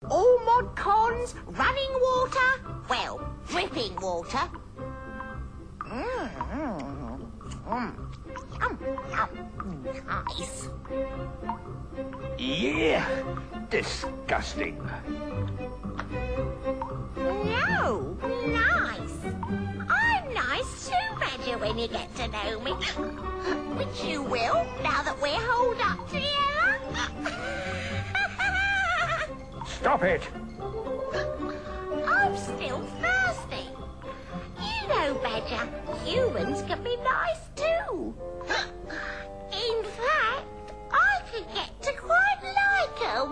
All mod cons, running water, well, dripping water. Nice. Yeah, disgusting. No, nice. I'm nice too, Badger, when you get to know me. Which you will, now that we're holed up together. Stop it! I'm still thirsty. You know, Badger, humans can be nice too. In fact, I can get to quite like 'em.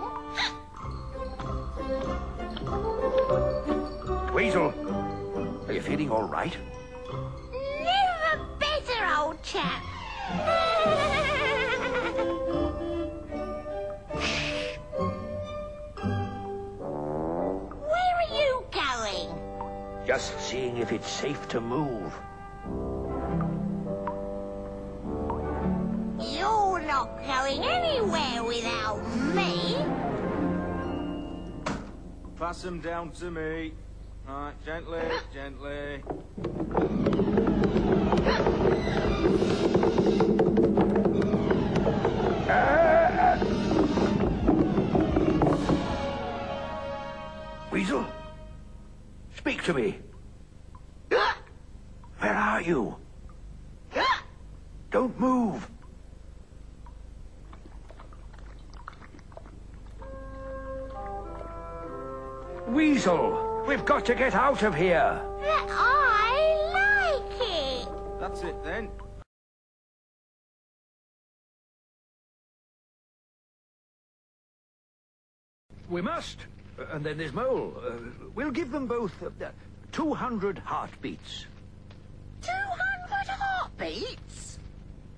Weasel, are you feeling all right? Never better, old chap. Where are you going? Just seeing if it's safe to move. You're not going anywhere without me. Pass them down to me. Right, gently, gently. Weasel, speak to me. Where are you? Don't move. Weasel, we've got to get out of here. I like it. That's it then. We must. And then there's Mole. We'll give them both 200 heartbeats. 200 heartbeats?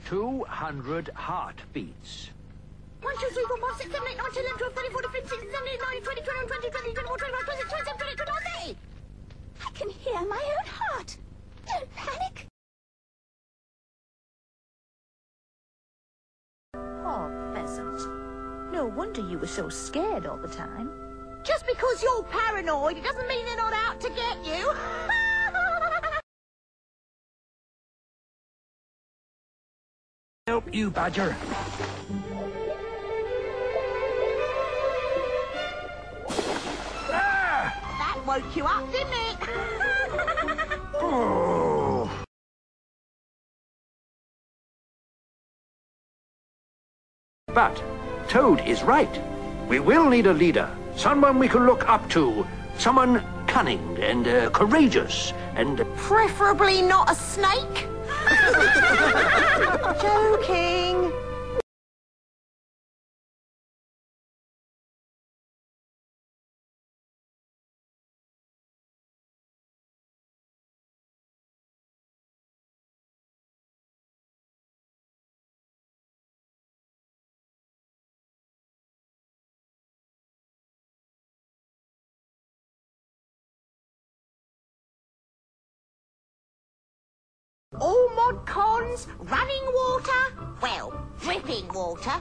200 heartbeats. 1, 2, 3, 4, 5, 6, 7, 8, 9, 10, 11, 12, 13, 14, 15, 16, 17, 18, 19, 20, 21, 22, 23, 24, 25, 26, 27, 28, 29, 30. I can hear my own heart. Don't panic. Poor pheasant. No wonder you were so scared all the time. Just because you're paranoid, it doesn't mean they're not out to get you. Help you, Badger. That woke you up, didn't it? Oh. But Toad is right. We will need a leader, someone we can look up to, someone cunning and courageous and... Preferably not a snake. Joking. All mod cons, running water, well, dripping water.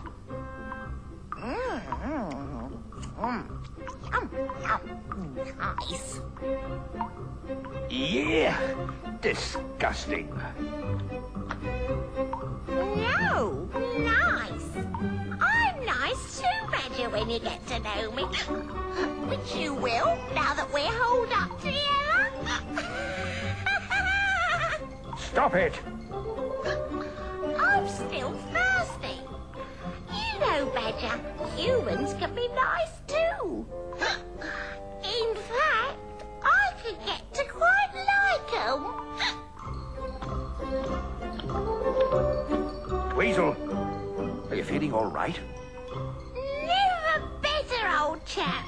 Nice. Yeah, disgusting. No, nice. I'm nice too, Badger, when you get to know me. Which you will, now that we're holed up together. Stop it! I'm still thirsty. You know, Badger, humans can be nice too. In fact, I can get to quite like 'em. Weasel, are you feeling all right? Never better, old chap.